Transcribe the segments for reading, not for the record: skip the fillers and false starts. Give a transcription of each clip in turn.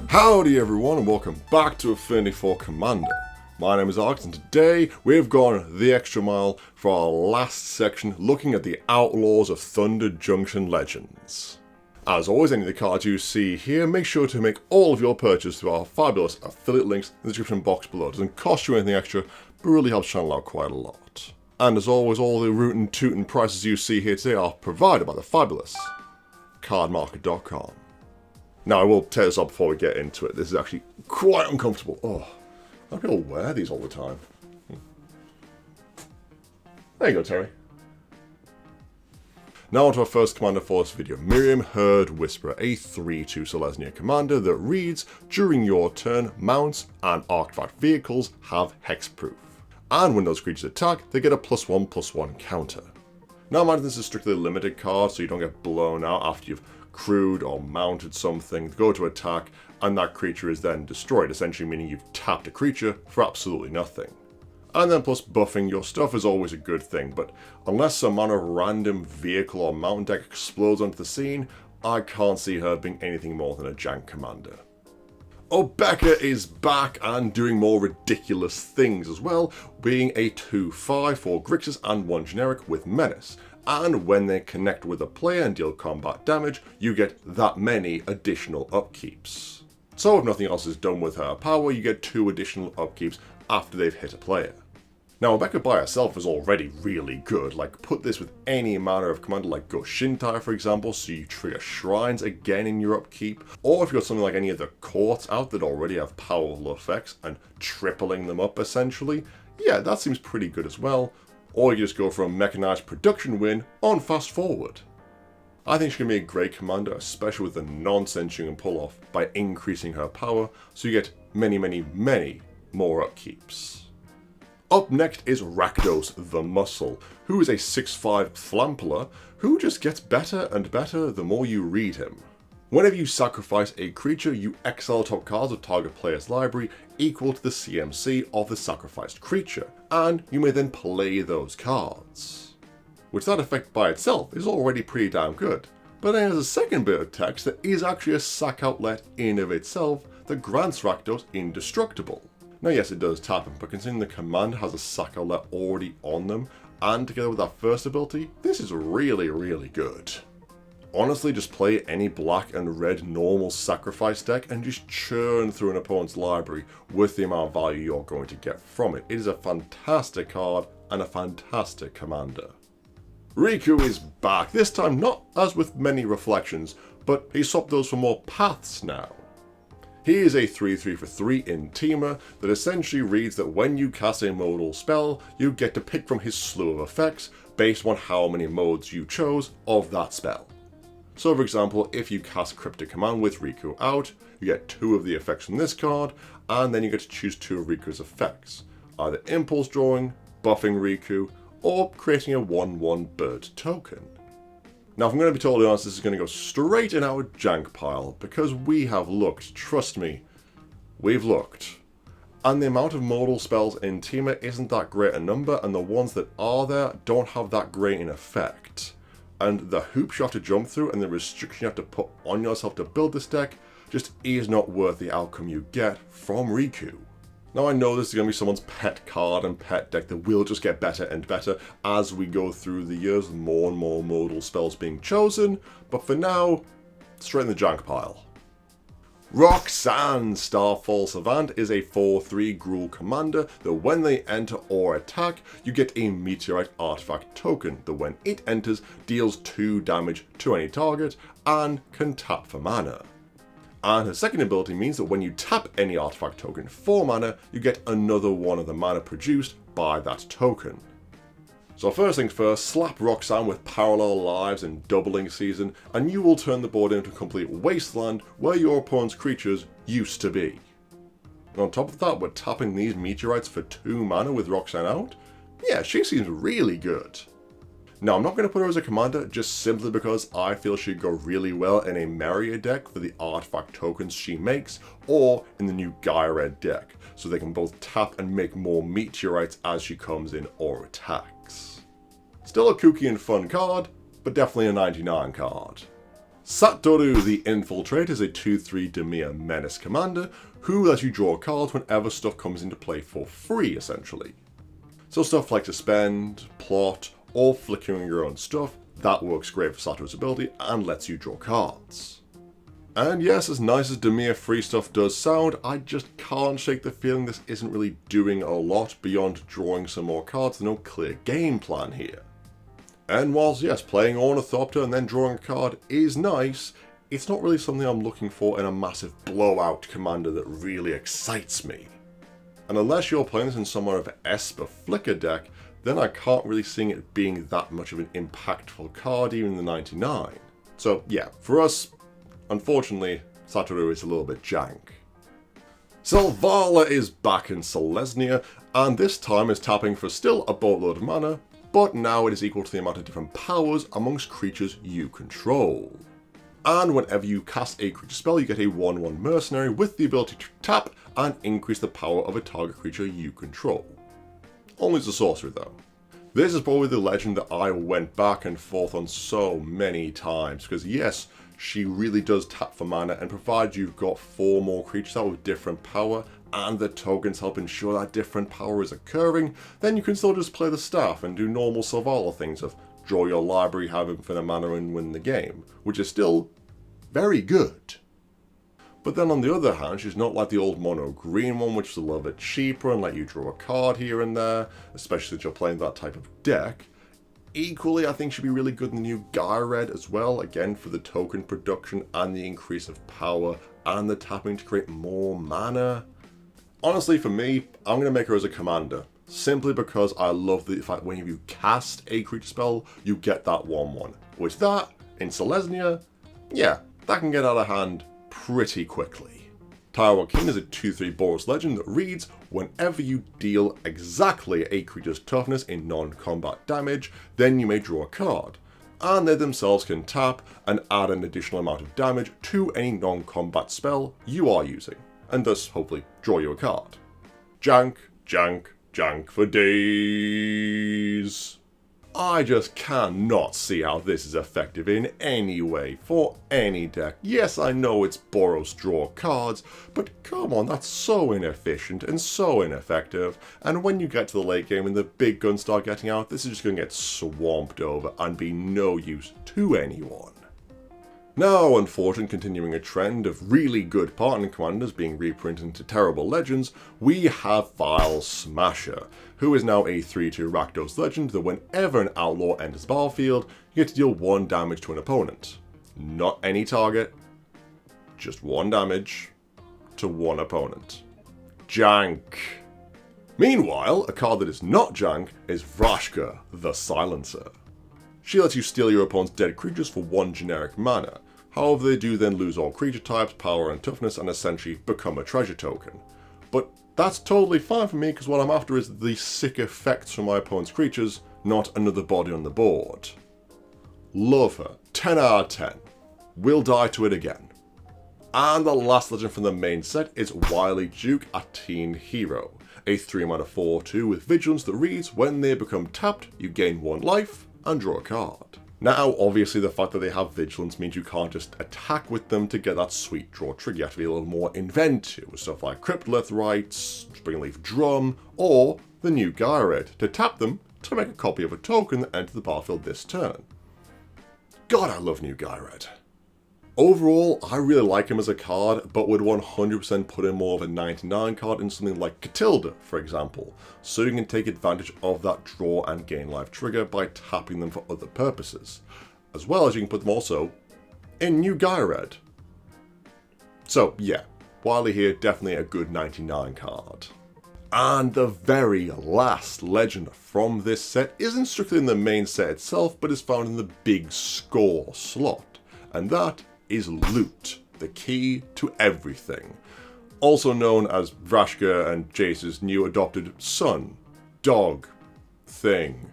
Howdy everyone and welcome back to Affinity for Commander. My name is Alex and today we've gone the extra mile for our last section looking at the Outlaws of Thunder Junction Legends. As always, any of the cards you see here, make sure to make all of your purchases through our fabulous affiliate links in the description box below. It doesn't cost you anything extra, but really helps channel out quite a lot. And as always, all the rootin' tootin' prices you see here today are provided by the fabulous cardmarket.com. Now, I will tear this up before we get into it. This is actually quite uncomfortable. Oh, I don't people wear these all the time. There you go, Terry. Now on to our first commander for this video. Miriam Herd Whisperer, a 3/2 Selesnya commander that reads, during your turn, mounts and artifact vehicles have hexproof. And when those creatures attack, they get a +1/+1 counter. Now mind this is strictly a limited card, so you don't get blown out after you've crewed or mounted something, go to attack, and that creature is then destroyed, essentially meaning you've tapped a creature for absolutely nothing. And then plus buffing your stuff is always a good thing, but unless some kind of random vehicle or mountain deck explodes onto the scene, I can't see her being anything more than a jank commander. Oh, Becca is back and doing more ridiculous things as well, being a 2/5 for Grixis and 1 generic with Menace. And when they connect with a player and deal combat damage, you get that many additional upkeeps. So if nothing else is done with her power, you get 2 additional upkeeps after they've hit a player. Now, Becca by herself is already really good. Like, put this with any manner of commander like Goshintai, for example, so you trigger shrines again in your upkeep. Or if you've got something like any of the courts out that already have powerful effects and tripling them up essentially, yeah, that seems pretty good as well. Or you just go for a mechanized production win on fast forward. I think she can be a great commander, especially with the nonsense you can pull off by increasing her power, so you get many more upkeeps. Up next is Rakdos the Muscle, who is a 6/5 Flampler who just gets better and better the more you read him. Whenever you sacrifice a creature, you exile top cards of target player's library equal to the CMC of the sacrificed creature, and you may then play those cards. Which that effect by itself is already pretty damn good, but then there's a second bit of text that is actually a sack outlet in of itself that grants Rakdos indestructible. Now yes, it does tap him, but considering the command has a sack outlet already on them, and together with that first ability, this is really good. Honestly, just play any black and red normal sacrifice deck and just churn through an opponent's library with the amount of value you're going to get from it. It is a fantastic card and a fantastic commander. Riku is back, this time not as with many reflections, but he swapped those for more paths now. He is a 3/3 for 3 in Teamer that essentially reads that when you cast a modal spell, you get to pick from his slew of effects based on how many modes you chose of that spell. So for example, if you cast Cryptic Command with Riku out, you get 2 of the effects from this card, and then you get to choose 2 of Riku's effects, either Impulse Drawing, buffing Riku, or creating a 1/1 bird token. Now if I'm going to be totally honest, this is going to go straight in our jank pile, because we have looked, trust me, we've looked. And the amount of modal spells in Teamer isn't that great a number, and the ones that are there don't have that great an effect. And the hoops you have to jump through and the restriction you have to put on yourself to build this deck just is not worth the outcome you get from Riku. Now I know this is going to be someone's pet card and pet deck that will just get better and better as we go through the years with more and more modal spells being chosen, but for now, straight in the jank pile. Roxanne Starfall Savant is a 4/3 Gruul commander that when they enter or attack, you get a Meteorite artifact token that when it enters deals 2 damage to any target and can tap for mana. And her second ability means that when you tap any artifact token for mana, you get another one of the mana produced by that token. So first things first, slap Roxanne with Parallel Lives and Doubling Season, and you will turn the board into a complete wasteland where your opponent's creatures used to be. And on top of that, we're tapping these meteorites for 2 mana with Roxanne out? Yeah, she seems really good. Now, I'm not going to put her as a commander just simply because I feel she'd go really well in a Merrier deck for the artifact tokens she makes, or in the new Gaia Red deck, so they can both tap and make more meteorites as she comes in or attacks. Still a kooky and fun card, but definitely a 99 card. Satoru the Infiltrator is a 2/3 Dimir Menace commander who lets you draw cards whenever stuff comes into play for free, essentially. So stuff like to spend, plot, or flickering your own stuff, that works great for Satoru's ability and lets you draw cards. And yes, as nice as Dimir free stuff does sound, I just can't shake the feeling this isn't really doing a lot beyond drawing some more cards. There's no clear game plan here. And whilst yes, playing Ornithopter and then drawing a card is nice, it's not really something I'm looking for in a massive blowout commander that really excites me. And unless you're playing this in some sort of Esper Flicker deck, then I can't really see it being that much of an impactful card, even in the 99. So yeah, for us, unfortunately, Satoru is a little bit jank. Salala is back in Selesnya, and this time is tapping for still a boatload of mana, but now it is equal to the amount of different powers amongst creatures you control. And whenever you cast a creature spell, you get a 1/1 mercenary with the ability to tap and increase the power of a target creature you control. Only as a sorcery though. This is probably the legend that I went back and forth on so many times, because yes, she really does tap for mana, and provided you've got 4 more creatures out with different power, and the tokens help ensure that different power is occurring, then you can still just play the staff and do normal Salala things of draw your library, have infinite mana and win the game, which is still very good. But then on the other hand, she's not like the old mono green one, which is a little bit cheaper and let you draw a card here and there, especially if you're playing that type of deck. Equally, I think she'd be really good in the new Guy Red as well, again for the token production and the increase of power and the tapping to create more mana. Honestly, for me, I'm going to make her as a commander, simply because I love the fact when you cast a creature spell, you get that 1/1. Which that, in Selesnya, yeah, that can get out of hand pretty quickly. Taiwan King is a 2/3 Boros legend that reads, whenever you deal exactly a creature's toughness in non-combat damage, then you may draw a card, and they themselves can tap and add an additional amount of damage to any non-combat spell you are using, and thus hopefully draw you a card. Jank, jank, jank for days. I just cannot see how this is effective in any way for any deck. Yes, I know it's Boros draw cards, but come on, that's so inefficient and so ineffective. And when you get to the late game and the big guns start getting out, this is just going to get swamped over and be no use to anyone. Now, unfortunately, continuing a trend of really good partner commanders being reprinted into terrible legends, we have File Smasher, who is now a 3/2 Rakdos legend that whenever an outlaw enters the battlefield, you get to deal 1 damage to an opponent. Not any target, just 1 damage to 1 opponent. Jank. Meanwhile, a card that is not jank is Vaska, the Silencer. She lets you steal your opponent's dead creatures for 1 generic mana. However, they do then lose all creature types, power and toughness, and essentially become a treasure token. But that's totally fine for me, because what I'm after is the sick effects from my opponent's creatures, not another body on the board. Love her. 10 out of 10. Will die to it again. And the last legend from the main set is Wily Juke, a teen hero. A 3-mana 4/2 with vigilance that reads, when they become tapped, you gain 1 life and draw a card. Now, obviously, the fact that they have vigilance means you can't just attack with them to get that sweet draw trick. You have to be a little more inventive with stuff like Cryptolith Rites, Springleaf Drum, or the new Guy Red to tap them to make a copy of a token that enters the battlefield this turn. God, I love new Guy Red. Overall, I really like him as a card, but would 100% put in more of a 99 card in something like Catilda, for example, so you can take advantage of that draw and gain life trigger by tapping them for other purposes, as well as you can put them also in new Guy Red. So yeah, Wily here, definitely a good 99 card. And the very last legend from this set isn't strictly in the main set itself, but is found in the big score slot, and that is loot, the key to everything. Also known as Vaska and Jace's new adopted son, dog, thing.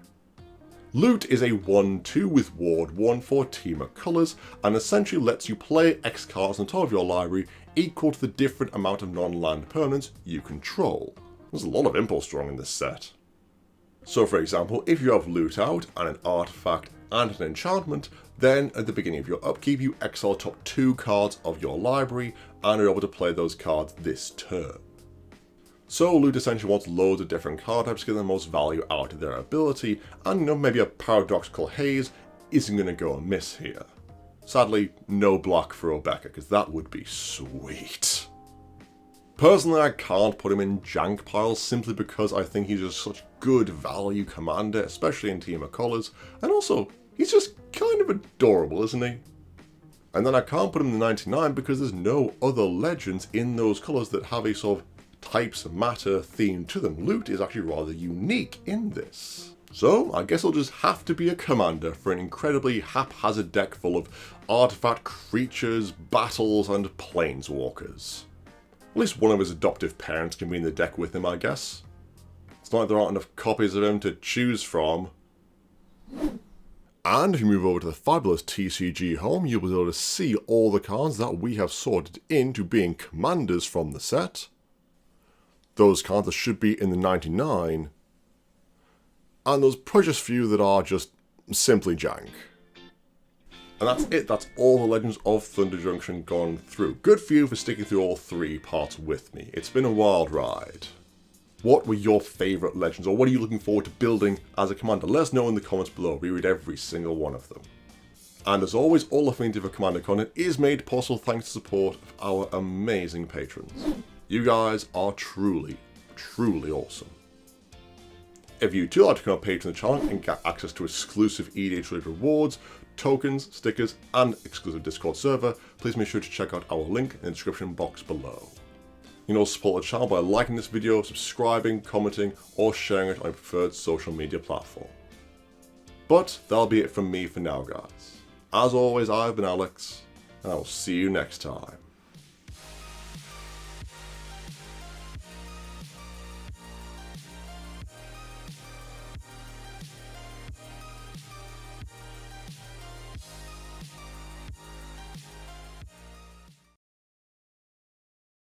Loot is a 1/2 with Ward 1 for Teamer colors, and essentially lets you play X cards on top of your library equal to the different amount of non-land permanents you control. There's a lot of impulse drawing in this set. So for example, if you have loot out and an artifact and an enchantment, then at the beginning of your upkeep you exile top 2 cards of your library and are able to play those cards this turn. So Loot essentially wants loads of different card types to get the most value out of their ability, and maybe a Paradoxical Haze isn't going to go amiss here. Sadly, no block for Becca, because that would be sweet. Personally, I can't put him in jank piles simply because I think he's just such good value commander, especially in Team of Colours, and also, he's just kind of adorable, isn't he? And then I can't put him in the 99 because there's no other legends in those colours that have a sort of types matter theme to them. Loot is actually rather unique in this. So I guess I'll just have to be a commander for an incredibly haphazard deck full of artifact creatures, battles, and planeswalkers. At least one of his adoptive parents can be in the deck with him, I guess. It's not like there aren't enough copies of him to choose from. And if you move over to the fabulous TCG Home, you'll be able to see all the cards that we have sorted into being commanders from the set. Those cards that should be in the 99. And those precious few that are just simply jank. And that's it, that's all the Legends of Thunder Junction gone through. Good for you for sticking through all 3 parts with me. It's been a wild ride. What were your favourite Legends, or what are you looking forward to building as a commander? Let us know in the comments below, we read every single one of them. And as always, all Affinity for Commander content is made possible thanks to the support of our amazing patrons. You guys are truly, truly awesome. If you too like to become a patron of the channel and get access to exclusive EDH-related rewards, tokens, stickers, and exclusive Discord server, please make sure to check out our link in the description box below. You can also support the channel by liking this video, subscribing, commenting, or sharing it on your preferred social media platform. But that'll be it from me for now, guys. As always, I've been Alex, and I will see you next time.